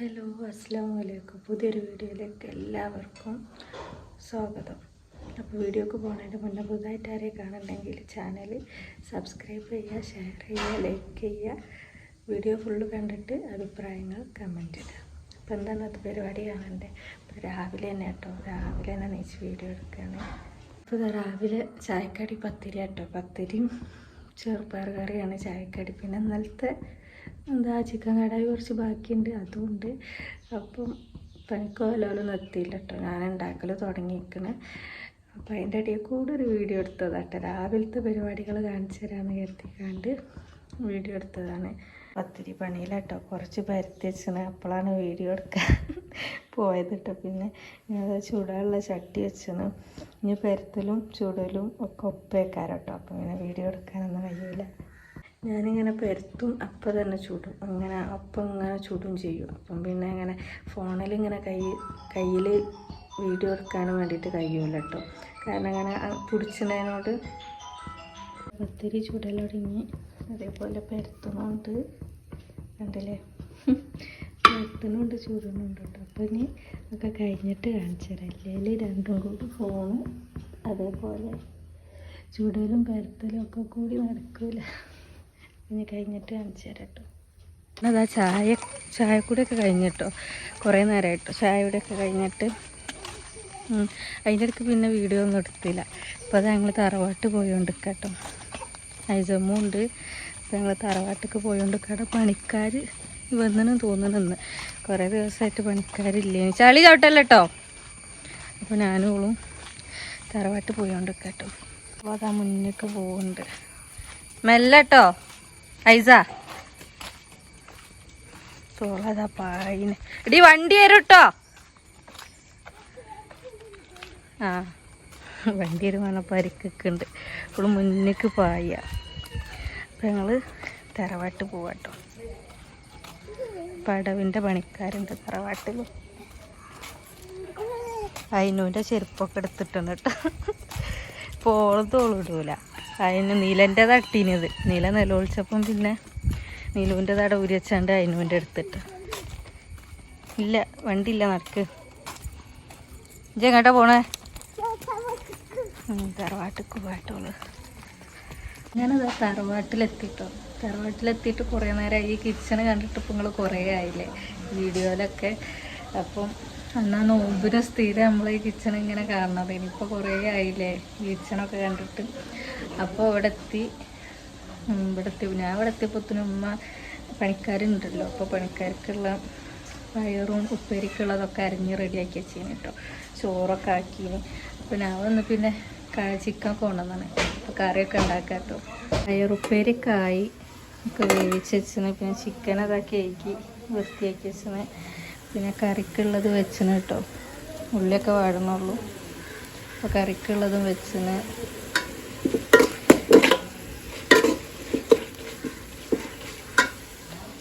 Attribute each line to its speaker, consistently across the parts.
Speaker 1: Hello, അസ്സലാമു അലൈക്കും. പുതിയൊരു വീഡിയോയിലേക്ക് എല്ലാവർക്കും സ്വാഗതം. അപ്പോൾ വീഡിയോക്ക് പോകുന്നതിന് മുന്നേ പുതുതായിട്ട് ആരെയും കാണുന്നുണ്ടെങ്കിൽ ചാനൽ സബ്സ്ക്രൈബ് ചെയ്യുക, ഷെയർ ചെയ്യുക, ലൈക്ക് ചെയ്യുക. വീഡിയോ ഫുള്ള് കണ്ടിട്ട് അഭിപ്രായങ്ങൾ കമൻറ്റ് ഇടുക. അപ്പോൾ എന്താണ് അത് പരിപാടി കാണണ്ടേ? ഇപ്പോൾ രാവിലെ തന്നെ കേട്ടോ, രാവിലെ തന്നെ നീച്ച് വീഡിയോ എടുക്കുകയാണ്. അപ്പോൾ രാവിലെ ചായക്കടി പത്തിരി കേട്ടോ, പത്തിരിയും ചെറുപ്പയർ കറിയാണ് ചായക്കടി. പിന്നെ ഇന്നലത്തെ ചിക്കൻ കടായി കുറച്ച് ബാക്കിയുണ്ട്, അതുകൊണ്ട്. അപ്പം പണിക്കോലോലും നിർത്തിയില്ല കേട്ടോ, ഞാൻ ഉണ്ടാക്കൽ തുടങ്ങിയിരിക്കണേ. അപ്പോൾ അതിൻ്റെ ഇടയിൽ കൂടെ ഒരു വീഡിയോ എടുത്തതാട്ടോ, രാവിലത്തെ പരിപാടികൾ കാണിച്ചു തരാമെന്ന് കരുതിക്കാണ്ട് വീഡിയോ എടുത്തതാണ്. പത്തിരി പണിയിലാട്ടോ, കുറച്ച് പരത്തി വെച്ചാണ്, അപ്പോഴാണ് വീഡിയോ എടുക്കാൻ പോയത് കേട്ടോ. പിന്നെ ചൂടുള്ള ചട്ടി വെച്ചാണ്, ഇനി പരത്തലും ചൂടലും ഒക്കെ ഒപ്പേക്കാരം കേട്ടോ. അപ്പം ഇങ്ങനെ വീഡിയോ എടുക്കാനൊന്നും കഴിയില്ല. ഞാനിങ്ങനെ പരത്തും അപ്പം തന്നെ ചൂടും, അങ്ങനെ അപ്പം ഇങ്ങനെ ചൂടും ചെയ്യും. അപ്പം പിന്നെ ഇങ്ങനെ ഫോണിലിങ്ങനെ കയ്യിൽ വീഡിയോ എടുക്കാനും വേണ്ടിയിട്ട് കഴിയൂല കേട്ടോ, കാരണം അങ്ങനെ പിടിച്ചതിനോട്. പത്തിരി ചുടലൊടുങ്ങി, അതേപോലെ പരത്തുന്നുണ്ട്, കണ്ടില്ലേ, പരത്തുന്നുണ്ട് ചൂടുന്നുണ്ട് കേട്ടോ. അപ്പം ഇനി ഒക്കെ കഴിഞ്ഞിട്ട് കാണിച്ചു തരാം. അല്ലെങ്കിൽ രണ്ടും കൂടി ഫോണും അതേപോലെ ചുടലും പരത്തലും ഒക്കെ കൂടി നടക്കൂല. ഇനി കഴിഞ്ഞിട്ട് കാണിച്ചു തരാം കേട്ടോ. അതാ ചായക്കൂടെയൊക്കെ കഴിഞ്ഞിട്ടോ, കുറേ നേരമായിട്ടോ ചായയുടെയൊക്കെ കഴിഞ്ഞിട്ട്. അതിൻ്റെ ഇടയ്ക്ക് പിന്നെ വീഡിയോ ഒന്നും എടുത്തില്ല. അപ്പോൾ അത് ഞങ്ങൾ തറവാട്ട് പോയോണ്ടിരിക്കാം കേട്ടോ, ഐജമ്മും ഉണ്ട്. അപ്പോൾ ഞങ്ങൾ തറവാട്ടിലേക്ക് പോയോണ്ടിരിക്കാടെ പണിക്കാർ വന്നെന്ന് തോന്നുന്നു. കുറേ ദിവസമായിട്ട് പണിക്കാരില്ലേ, ചളി ചവിട്ടല്ല കേട്ടോ. അപ്പോൾ ഞാനും തറവാട്ട് പോയോണ്ടിരിക്കാം കേട്ടോ. അപ്പോൾ അതാ മുന്നേക്ക് പോകുന്നുണ്ട്, മെല്ലെ കേട്ടോ. ഐസ തോളതാ പായിന് ഇടി, വണ്ടി വരും കേട്ടോ. ആ വണ്ടി വരും പറഞ്ഞപ്പോൾ അരിക്കൊക്കെ ഇപ്പോൾ മുന്നേക്ക് പായ. അപ്പം ഞങ്ങൾ തറവാട്ട് പോവാട്ടോ. പടവിൻ്റെ പണിക്കാരുണ്ട് തറവാട്ടിൽ. അതിനൂൻ്റെ ചെരുപ്പൊക്കെ എടുത്തിട്ടുണ്ട് കേട്ടോ. തോളിടൂല, അതിന് നീലൻ്റെ തട്ടീനത്. നീല നിലവിളിച്ചപ്പം പിന്നെ നീലുവിൻ്റെ തട ഊരി വെച്ചാണ്ട് അതിനുവിൻ്റെ എടുത്തിട്ട്. ഇല്ല, വണ്ടി ഇല്ല, നടക്ക്. ഇജ്ജ് എങ്ങോട്ടാ പോണേ? തറവാട്ടിക്ക് പോയിട്ടോളൂ. ഞാനത് തറവാട്ടിലെത്തിട്ടോ. തറവാട്ടിലെത്തിയിട്ട് കുറേ നേരമായി. ഈ കിച്ചണ് കണ്ടിട്ട് ഇപ്പം നിങ്ങൾ കുറേ ആയില്ലേ വീഡിയോയിലൊക്കെ. അപ്പം എന്നാ നോമ്പിന് സ്ഥിരം നമ്മൾ ഈ കിച്ചൺ ഇങ്ങനെ കാണുന്നത്. ഇനിയിപ്പോൾ കുറേ ആയില്ലേ കിച്ചണൊക്കെ കണ്ടിട്ട്. അപ്പോൾ ഇവിടെ എത്തി. ഞാൻ ഇവിടെ എത്തിയപ്പോഴത്തേനും ഉമ്മ പണിക്കാരുണ്ടല്ലോ, അപ്പോൾ പണിക്കാർക്കുള്ള പയറും ഉപ്പേരിക്കുള്ളതൊക്കെ അരിഞ്ഞ് റെഡിയാക്കി വെച്ചീന് കേട്ടോ. ചോറൊക്കെ ആക്കീന്. അപ്പോൾ ഞാൻ വന്ന് പിന്നെ ചിക്കൻ കൊണ്ടുവന്നാണ്. അപ്പോൾ കറിയൊക്കെ ഉണ്ടാക്കാം കേട്ടോ. പയറുപ്പേരിക്കായി ഒക്കെ വേവിച്ച് വെച്ചിന്. പിന്നെ ചിക്കൻ അതൊക്കെ ആക്കി വൃത്തിയാക്കി വെച്ചിന്. പിന്നെ കറിക്കുള്ളത് വെച്ചിന് കേട്ടോ. ഉള്ളിയൊക്കെ വാടണുള്ളൂ. അപ്പോൾ കറിക്കുള്ളതും വെച്ചിന്.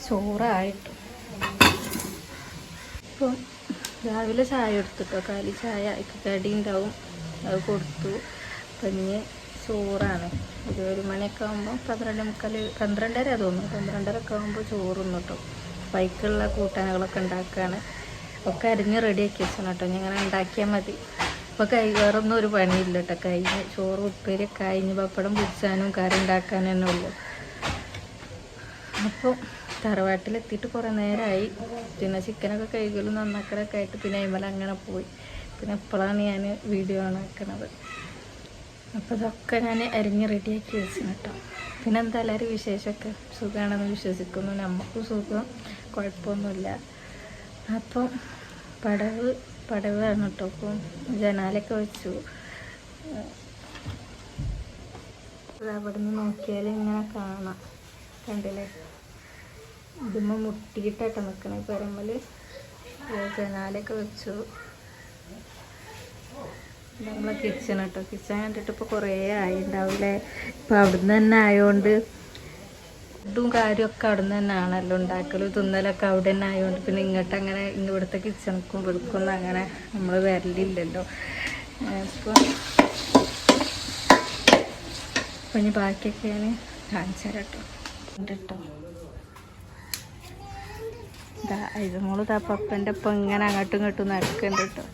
Speaker 1: ചോറായിട്ടു. ഇപ്പം രാവിലെ ചായ എടുത്തിട്ടോ, കാലി ചായ കടി ഉണ്ടാവും, അത് കൊടുത്തു. അപ്പം ഇനി ചോറാണ്. 1 മണിയൊക്കെ ആകുമ്പോൾ 12:30 തോന്നുന്നു, 12:30 ആകുമ്പോൾ ചോറുന്നു കേട്ടോ. ബൈക്കുള്ള കൂട്ടാനുകളൊക്കെ ഉണ്ടാക്കുകയാണ്. ഒക്കെ അരിഞ്ഞ് റെഡിയാക്കി വെച്ചാണ് കേട്ടോ. ഇനി ഇങ്ങനെ ഉണ്ടാക്കിയാൽ മതി. ഇപ്പോൾ വേറൊന്നും ഒരു പണിയില്ല കേട്ടോ. കഴിഞ്ഞ് ചോറ് ഉപ്പേരിയൊക്കെ കഴിഞ്ഞ് പപ്പടം പൊരിച്ചാനും കറി ഉണ്ടാക്കാനും തന്നെ ഉള്ളൂ. അപ്പോൾ തറവാട്ടിലെത്തിയിട്ട് കുറേ നേരമായി. പിന്നെ ചിക്കനൊക്കെ കഴുകലും നന്നാക്കലൊക്കെ ആയിട്ട് പിന്നെ അതിന്മേൽ അങ്ങനെ പോയി. പിന്നെ എപ്പോഴാണ് ഞാൻ വീഡിയോ ആക്കണത്. അപ്പോൾ ഇതൊക്കെ ഞാൻ അരിഞ്ഞ് റെഡിയാക്കി വെച്ചു കേട്ടോ. പിന്നെ എന്താ എല്ലാവരും വിശേഷമൊക്കെ സുഖമാണെന്ന് വിശ്വസിക്കുന്നു. നമുക്കും സുഖം, കുഴപ്പമൊന്നുമില്ല. അപ്പം പടവാണ് കേട്ടോ. അപ്പം ജനാലൊക്കെ വെച്ചു. അവിടെ നിന്ന് നോക്കിയാൽ ഇങ്ങനെ കാണാം, കണ്ടില്ലേ, ഇതുമ്മ മുട്ടിയിട്ടായിട്ട് നിൽക്കണേ പരമ്പല്. ജനാലൊക്കെ വെച്ചു. നമ്മളെ കിച്ചൺ കേട്ടോ. കിച്ചൺ കണ്ടിട്ട് ഇപ്പോൾ കുറേ ആയിണ്ടാവില്ലേ. ഇപ്പം അവിടുന്ന് തന്നെ ആയതുകൊണ്ട് ഫുഡും കാര്യമൊക്കെ അവിടുന്ന് തന്നെ ആണല്ലോ ഉണ്ടാക്കലും തിന്നലൊക്കെ അവിടെ തന്നെ ആയതുകൊണ്ട് പിന്നെ ഇങ്ങോട്ട് അങ്ങനെ ഇവിടുത്തെ കിച്ചണക്കും വെളുക്കൊന്നും അങ്ങനെ നമ്മൾ വരലില്ലല്ലോ. ഇപ്പം ഇനി ബാക്കിയൊക്കെ ഞാൻ കാണിച്ചു തരാം കേട്ടോ. ഐസമോള് പപ്പൻ്റെ ഒപ്പം ഇങ്ങനെ അങ്ങോട്ടും ഇങ്ങോട്ടും നടക്കുന്നുണ്ട് കേട്ടോ.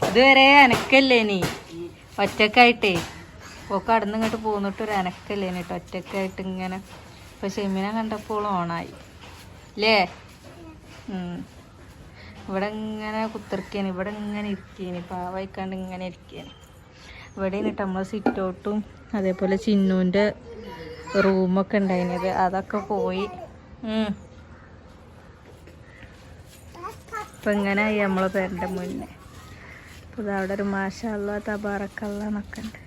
Speaker 1: ഇതുവരെ അനക്കല്ലേനി ഒറ്റക്കായിട്ടേ ഒക്കെ അടന്ന് ഇങ്ങോട്ട് പോന്നിട്ടൊരു അനക്കല്ലേനി കേട്ടോ ഒറ്റക്കായിട്ട് ഇങ്ങനെ. ഇപ്പം ഷെമിനെ കണ്ടപ്പോൾ ഓണായി അല്ലേ. ഇവിടെ ഇങ്ങനെ കുത്തിർക്കേനി, ഇവിടെ ഇങ്ങനെ ഇരിക്കേനി, പാവായിക്കാണ്ട് ഇങ്ങനെ ഇരിക്കേനി. ഇവിടെ നിന്നിട്ട് നമ്മൾ സിറ്റ് ഔട്ടും അതേപോലെ ചിന്നൂൻ്റെ റൂമൊക്കെ ഉണ്ടായിരുന്നത് അതൊക്കെ പോയി. ഇപ്പം ഇങ്ങനെയായി നമ്മളെ പേരൻ്റെ മുന്നേ. അപ്പോൾ ഇതവിടെ ഒരു മാഷാ അല്ലാഹ് തബാറക്കല്ലാഹ് എന്നൊക്കെ ഉണ്ട്.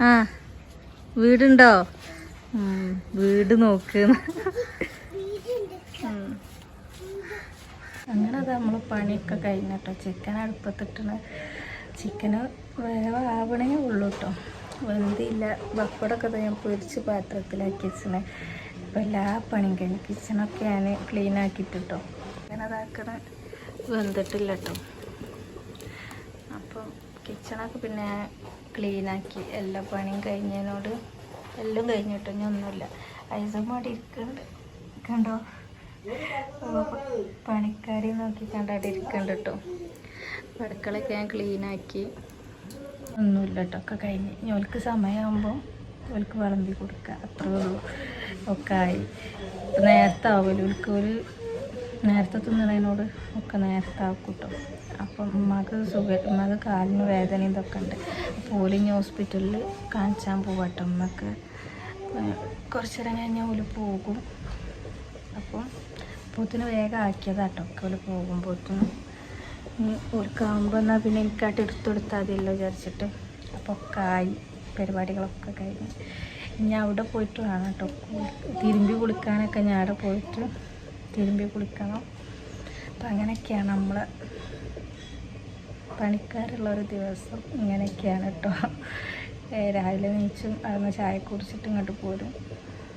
Speaker 1: ആ വീടുണ്ടോ? വീട് നോക്കുന്ന അങ്ങനെ അത് നമ്മൾ പണിയൊക്കെ കഴിഞ്ഞിട്ടോ. ചിക്കൻ അടുപ്പത്തിട്ടണ ചിക്കന് വേവാവണേ ഉള്ളൂ കേട്ടോ, വെന്തില്ല. പപ്പടമൊക്കെ ഞാൻ പൊരിച്ച് പാത്രത്തിലാക്കി വെച്ചിന്. ഇപ്പം എല്ലാ പണിയും കഴിഞ്ഞു. കിച്ചണൊക്കെ ഞാൻ ക്ലീൻ ആക്കിയിട്ടോ. അങ്ങനെ അതാക്കണ വെന്തിട്ടില്ല കേട്ടോ. അപ്പം കിച്ചണൊക്കെ പിന്നെ ക്ലീനാക്കി എല്ലാ പണിയും കഴിഞ്ഞതിനോട് എല്ലാം കഴിഞ്ഞിട്ടോ. ഇനി ഒന്നുമില്ല. ഐസമ്മ ഇരിക്കുന്നുണ്ട് കണ്ടോ, പണിക്കാരി നോക്കി കണ്ടായിട്ട് ഇരിക്കുന്നുണ്ട് കേട്ടോ. അടുക്കളയൊക്കെ ഞാൻ ക്ലീനാക്കി. ഒന്നുമില്ല കേട്ടോ, ഒക്കെ കഴിഞ്ഞ്. ഇനി ഓൾക്ക് സമയമാകുമ്പോൾ ഓൾക്ക് വിളമ്പി കൊടുക്കുക, അത്രേ ഉള്ളൂ. ഒക്കെ ആയി. ഇപ്പം നേരത്തെ ആവുമല്ലോ ഓൾക്ക്, ഒരു നേരത്തെ തിന്നണതിനോട് ഒക്കെ നേരത്തെ ആക്കും കേട്ടോ. അപ്പം ഉമ്മക്ക് കാലിന് വേദന ഇതൊക്കെ ഉണ്ട്. അപ്പോൾ ഓല് ഇനി ഹോസ്പിറ്റലിൽ കാണിച്ചാൻ പോവാട്ടോ. ഉമ്മക്ക് കുറച്ച് നേരം കഴിഞ്ഞാൽ ഓല് പോകും. അപ്പം പോത്തിന് വേഗം ആക്കിയതാട്ടോ ഒക്കെ ഓല് പോകുമ്പോഴത്തേനും. ഓൽക്കാകുമ്പോൾ എന്നാൽ പിന്നെ എനിക്കായിട്ട് എടുത്തെടുത്താൽ മതിയല്ലോ വിചാരിച്ചിട്ട്. അപ്പോൾ ഒക്കെ ആയി, പരിപാടികളൊക്കെ കഴിഞ്ഞ്. ഇനി അവിടെ പോയിട്ട് വേണം കേട്ടോ തിരുമ്പി കുളിക്കാനൊക്കെ. ഞാൻ അവിടെ പോയിട്ട് തിരുമ്പി കുളിക്കണം. അപ്പം അങ്ങനെയൊക്കെയാണ് നമ്മൾ പണിക്കാരുള്ളൊരു ദിവസം. ഇങ്ങനെയൊക്കെയാണ് കേട്ടോ. രാവിലെ നീച്ചും അവിടുന്ന് ചായ കുടിച്ചിട്ട് ഇങ്ങോട്ട് പോരും.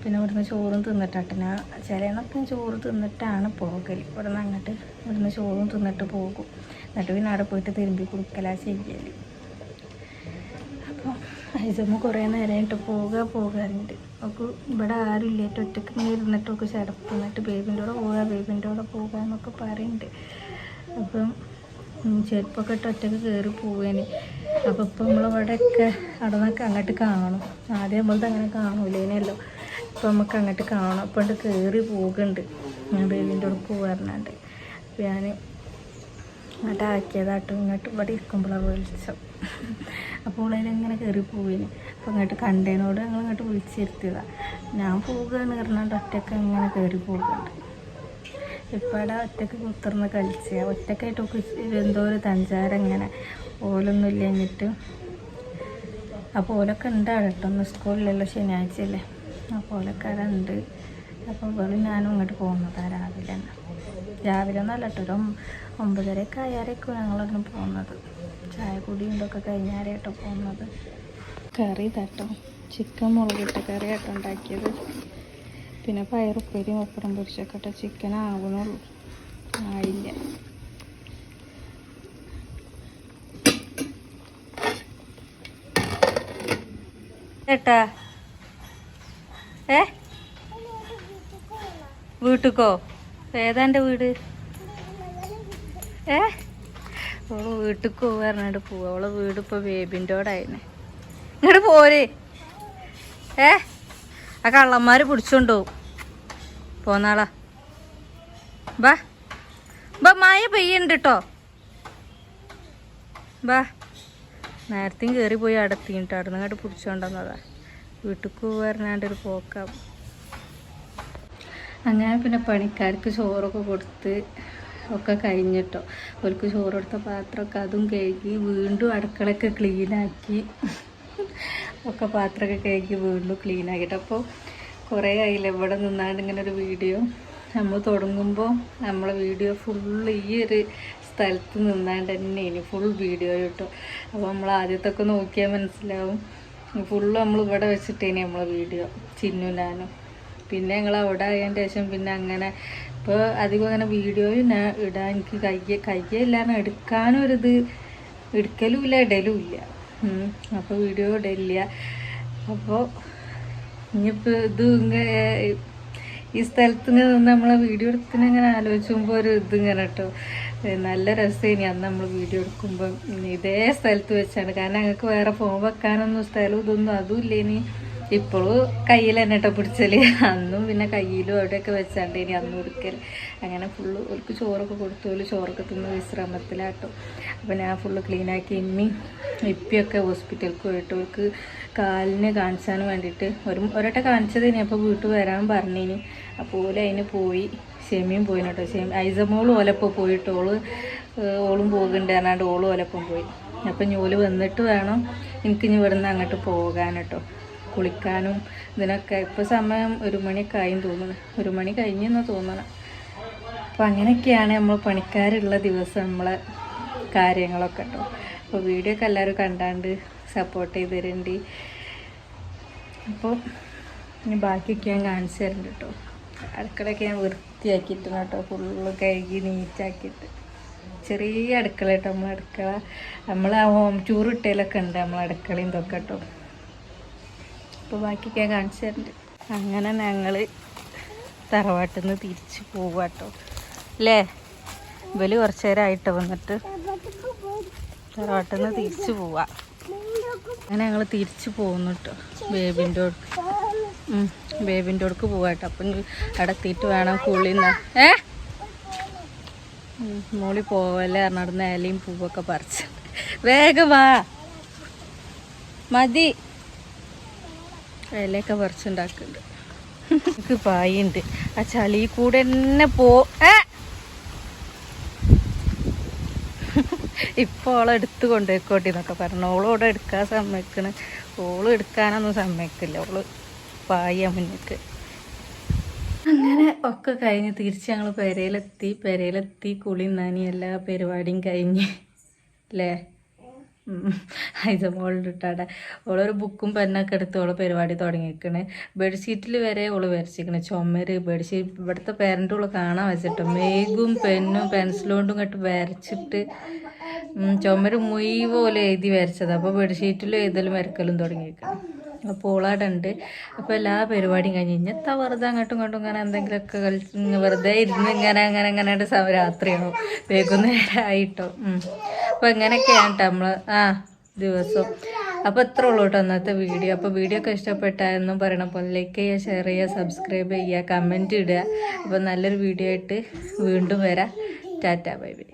Speaker 1: പിന്നെ ഇവിടുന്ന് ചോറും തിന്നിട്ടാട്ടെ. ഞാൻ ചിലന്നൊക്കെ ചോറ് തിന്നിട്ടാണ് പോകൽ. ഇവിടുന്ന് അങ്ങോട്ട് ഇവിടുന്ന് ചോറും തിന്നിട്ട് പോകും. എന്നിട്ട് പിന്നെ അവിടെ പോയിട്ട് തിരുമ്പി കുളിക്കലാണ് ചെയ്യൽ. അപ്പോൾ ഐസമ്മ കുറേ നേരമായിട്ട് പോകാറുണ്ട്. ഒക്കെ ഇവിടെ ആരും ഇല്ലേറ്റ് ഒറ്റയ്ക്ക് ഇങ്ങനെ ഇരുന്നിട്ടൊക്കെ ചടപ്പ്. എന്നിട്ട് ബേബിൻ്റെ കൂടെ ബേബിൻ്റെ കൂടെ പോകുക എന്നൊക്കെ പറയുന്നുണ്ട്. അപ്പം ചെരുപ്പൊക്കെ ഇട്ട് ഒറ്റയ്ക്ക് കയറി പോവേന്. അപ്പോൾ ഇപ്പം നമ്മളിവിടെയൊക്കെ അവിടെ നിന്നൊക്കെ അങ്ങോട്ട് കാണും. ആദ്യം നമ്മളത് അങ്ങനെ കാണൂലേനല്ലോ. ഇപ്പം നമുക്ക് അങ്ങോട്ട് കാണാം. അപ്പം അത് കയറി പോകുന്നുണ്ട്. ഞാൻ ബേബിൻ്റെ കൂടെ പോകാറുണ്ട്. അപ്പം ഞാൻ അങ്ങോട്ട് ആക്കിയതാട്ടോ. ഇങ്ങോട്ട് ഇവിടെ ഇരിക്കുമ്പോഴാണ് വിളിച്ചത്. അപ്പോൾ അതിലിങ്ങനെ കയറി പോയിന്. അപ്പം അങ്ങോട്ട് കണ്ടതിനോട് ഞങ്ങൾ ഇങ്ങോട്ട് വിളിച്ചിരുത്തിയതാണ്. ഞാൻ പോകുകയെന്ന് പറഞ്ഞാൽ ഒറ്റയ്ക്ക് അങ്ങനെ കയറി പോകുന്നുണ്ട്. ഇപ്പം അവിടെ ഒറ്റയ്ക്ക് കുത്തിർന്ന് കളിച്ച് ഒറ്റക്കായിട്ടൊക്കെ എന്തോ ഒരു തഞ്ചാരം ഇങ്ങനെ ഓലൊന്നും ഇല്ല. എന്നിട്ട് അപ്പോൾ ഓലൊക്കെ ഉണ്ടാണ് കേട്ടോ. ഒന്ന് സ്കൂളിലല്ലോ, ശനിയാഴ്ചയല്ലേ. അപ്പോൾ ഓലൊക്കെ അവിടെ ഉണ്ട്. അപ്പോൾ വെറും ഞാനും ഇങ്ങോട്ട് പോകുന്നതാണ് രാവിലെ തന്നെ. രാവിലെ ഒന്നല്ല കേട്ടോ, ഒരു 9:30 ആയാലൊക്കെ ഞങ്ങളൊന്നും പോകുന്നത്. ചായ കുടി ഇതൊക്കെ കഴിഞ്ഞാരേട്ടോ പോകുന്നത്. കറി തട്ടോ, ചിക്കൻ മുളകിട്ട കറി ആട്ടോ ഉണ്ടാക്കിയത്. പിന്നെ പയറുപ്പേരിയും പപ്പടം പൊരിച്ചൊക്കെ ഇട്ടോ. ചിക്കൻ ആവണുള്ളൂ, ആയില്ല. ചേട്ടാ വീട്ടിക്കോ? ഏതാൻ്റെ വീട്? അവള് വീട്ടിക്ക് പോകാറുണ്ട്. പോവാ. അവളെ വീട് ഇപ്പോൾ ബേബിൻ്റോടായിനെ. ഇങ്ങോട്ട് പോരെ. ആ കള്ളന്മാർ പിടിച്ചോണ്ടുപോകും. പോന്നാളാ. ബാ മഴ പെയ്യുന്നുണ്ട് കേട്ടോ. ബാ. നേരത്തെയും കയറി പോയി അടത്തിയിട്ട് അവിടെ നിന്ന് ഇങ്ങോട്ട് പിടിച്ചോണ്ടെന്നതാ. വീട്ടിക്ക് പോകാറുണ്ടൊരു പോക്കാവും. അങ്ങനെ പിന്നെ പണിക്കാർക്ക് ചോറൊക്കെ കൊടുത്ത് ഒക്കെ കഴിഞ്ഞിട്ടോ. അവർക്ക് ചോറ് കൊടുത്ത പാത്രമൊക്കെ അതും കഴുകി വീണ്ടും അടുക്കളയൊക്കെ ക്ലീനാക്കി ഒക്കെ പാത്രമൊക്കെ കഴുകി വീണ്ടും ക്ലീനാക്കിയിട്ട്. അപ്പോൾ കുറേ ആയില്ല ഇവിടെ നിന്നാണ്ട് ഇങ്ങനെ ഒരു വീഡിയോ നമ്മൾ തുടങ്ങുമ്പോൾ നമ്മളെ വീഡിയോ ഫുള്ള് ഈ ഒരു സ്ഥലത്ത് നിന്നാണ്ട് തന്നെ ഇനി ഫുൾ വീഡിയോ കിട്ടും. അപ്പോൾ നമ്മൾ ആദ്യത്തൊക്കെ നോക്കിയാൽ മനസ്സിലാവും. ഫുള്ള് നമ്മൾ ഇവിടെ വെച്ചിട്ടേനി നമ്മളെ വീഡിയോ, ചിന്നു ഞാനും. പിന്നെ ഞങ്ങൾ അവിടെ ആയതിന് ശേഷം പിന്നെ അങ്ങനെ ഇപ്പോൾ അധികം അങ്ങനെ വീഡിയോയും ഞാൻ ഇടാൻ എനിക്ക് കയ്യില്ലാന്ന് എടുക്കാനും ഒരിത് എടുക്കലും ഇല്ല, ഇടലും ഇല്ല. അപ്പോൾ വീഡിയോ ഇടലില്ല. അപ്പോൾ ഇനിയിപ്പോൾ ഇത് ഈ സ്ഥലത്ത് നിന്ന് നമ്മളെ വീഡിയോ എടുത്തിന് ഇങ്ങനെ ആലോചിക്കുമ്പോൾ ഒരു ഇതിങ്ങനെ കേട്ടോ നല്ല രസമായിനി അന്ന് നമ്മൾ വീഡിയോ എടുക്കുമ്പം ഇതേ സ്ഥലത്ത് വെച്ചാണ്. കാരണം ഞങ്ങൾക്ക് വേറെ ഫോൺ വെക്കാനൊന്നും സ്ഥലം ഇതൊന്നും അതും ഇല്ലേനി. ഇപ്പോഴും കയ്യിൽ തന്നെ കേട്ടോ പിടിച്ചല്. അന്നും പിന്നെ കയ്യിലും അവിടെയൊക്കെ വെച്ചാണ്ട് ഇനി അന്നും എടുക്കൽ. അങ്ങനെ ഫുള്ള് അവർക്ക് ചോറൊക്കെ കൊടുത്തു. ചോറൊക്കെ തിന്ന് വിശ്രമത്തിലാട്ടോ. അപ്പോൾ ഞാൻ ഫുള്ള് ക്ലീനാക്കി ഇപ്പിയൊക്കെ ഹോസ്പിറ്റലിലേക്ക് പോയിട്ട് അവർക്ക് കാലിന് കാണിച്ചാൻ വേണ്ടിയിട്ട് ഒരട്ട കാണിച്ചത് ഇനി അപ്പോൾ വീട്ടിൽ വരാൻ പറഞ്ഞിനി. അപ്പോൾ അതിന് പോയി. ഷെമിയും പോയി കേട്ടോ. ഐസമോളും ഓലപ്പം പോയിട്ട് ഓളും പോകുന്നുണ്ട് പറഞ്ഞാണ്ട് ഓളും ഓലപ്പം പോയി. അപ്പം ഞോല് വന്നിട്ട് വേണം എനിക്ക് ഇനി ഇവിടുന്ന് അങ്ങോട്ട് പോകാൻ കേട്ടോ. കുളിക്കാനും ഇതിനൊക്കെ ഇപ്പോൾ സമയം 1 മണിയൊക്കെ ആയി തോന്നുന്നു. 1 മണി കഴിഞ്ഞെന്ന് തോന്നണം. അപ്പം അങ്ങനെയൊക്കെയാണ് നമ്മൾ പണിക്കാരുള്ള ദിവസം നമ്മളെ കാര്യങ്ങളൊക്കെ കേട്ടോ. അപ്പോൾ വീഡിയോ ഒക്കെ എല്ലാവരും കണ്ടാണ്ട് സപ്പോർട്ട് ചെയ്ത് തരുന്നുണ്ട്. അപ്പോൾ ഇനി ബാക്കിയൊക്കെ ഞാൻ കാണിച്ചു തരുന്നുണ്ട് കേട്ടോ. അടുക്കളയൊക്കെ ഞാൻ വൃത്തിയാക്കിയിട്ടുണ്ട് കേട്ടോ. ഫുള്ള് കഴുകി നീറ്റാക്കിയിട്ട് ചെറിയ അടുക്കള കേട്ടോ. നമ്മളടുക്കള നമ്മൾ ആ ഹോം ടൂർ ഇട്ടതിലൊക്കെ ഉണ്ട് നമ്മളടുക്കളയും ഇതൊക്കെ കേട്ടോ. അപ്പോൾ ബാക്കിയൊക്കെ ഞാൻ കാണിച്ചു തരുന്നുണ്ട്. അങ്ങനെ ഞങ്ങൾ തറവാട്ടിൽ നിന്ന് തിരിച്ച് പോവാട്ടോ അല്ലേ. ഇവല് കുറച്ച് നേരമായിട്ടോ വന്നിട്ട് തറവാട്ടിൽ നിന്ന് തിരിച്ച് പോവാം. അങ്ങനെ ഞങ്ങൾ തിരിച്ച് പോകുന്നു കേട്ടോ. ബേബിൻ്റെ അടുക്ക് പോവാട്ടോ. അപ്പം അവിടെ എത്തിയിട്ട് വേണം കുളിന്ന മോളി പോവല്ലേ പറഞ്ഞിടുന്ന ഇലയും പൂവൊക്കെ പറിച്ച് വേഗം വാ മതി. ഇലയൊക്കെ പറിച്ചുണ്ടാക്കുന്നുണ്ട്. എനിക്ക് പായുണ്ട്. ആ ചളി കൂടെ തന്നെ ഇപ്പോൾ ഓളെ എടുത്ത് കൊണ്ടുപോയിക്കോട്ടെ എന്നൊക്കെ പറഞ്ഞു. ഓളോടെ എടുക്കാൻ സമ്മതിക്കണ. ഓള് എടുക്കാനൊന്നും സമ്മതിക്കില്ല. ഓള് പായ മുന്നേക്ക്. അങ്ങനെ ഒക്കെ കഴിഞ്ഞ് തിരിച്ച് ഞങ്ങൾ പെരയിലെത്തി കുളി നനി എല്ലാ പരിപാടിയും കഴിഞ്ഞ് അല്ലേ. ഐസമോളുടെ ഇട്ടാടെ ഓളൊരു ബുക്കും പെന്നൊക്കെ എടുത്ത് ഓള് പരിപാടി തുടങ്ങിയിരിക്കണ്. ബെഡ്ഷീറ്റിൽ വരെ ഓള് വരച്ചിരിക്കണ്. ചുമര് ബെഡ്ഷീറ്റ് ഇവിടുത്തെ പേരൻ്റ് ഓള് കാണാൻ വെച്ചിട്ടോ. മേഗും പെന്നും പെൻസിലും കൊണ്ടും ഇങ്ങോട്ട് വരച്ചിട്ട് ചുമര് മുഴുവൻ എഴുതി വരച്ചത്. അപ്പോൾ ബെഡ്ഷീറ്റിലും എഴുതലും വരക്കലും തുടങ്ങിയിരിക്കണം. അപ്പോൾ ഓളാടെ ഉണ്ട്. അപ്പോൾ എല്ലാ പരിപാടിയും കഴിഞ്ഞ് ഇഞ്ഞത്താ വെറുതെ അങ്ങോട്ടും ഇങ്ങോട്ടും ഇങ്ങനെ എന്തെങ്കിലുമൊക്കെ കളിച്ച് വെറുതെ ഇരുന്ന് ഇങ്ങനെ രാത്രിയാണോ വൈകുന്നേരമായിട്ടോ. അപ്പോൾ ഇങ്ങനെയൊക്കെയാണ് കേട്ടോ നമ്മൾ ദിവസം. അപ്പോൾ എത്ര ഉള്ളൂ കേട്ടോ അന്നത്തെ വീഡിയോ. അപ്പോൾ വീഡിയോ ഒക്കെ ഇഷ്ടപ്പെട്ടായെന്നും പറയണം പോലെ ലൈക്ക് ചെയ്യുക, ഷെയർ ചെയ്യുക, സബ്സ്ക്രൈബ് ചെയ്യുക, കമൻറ്റ് ഇടുക. അപ്പോൾ നല്ലൊരു വീഡിയോ ആയിട്ട് വീണ്ടും വരാം. Tata bye bye.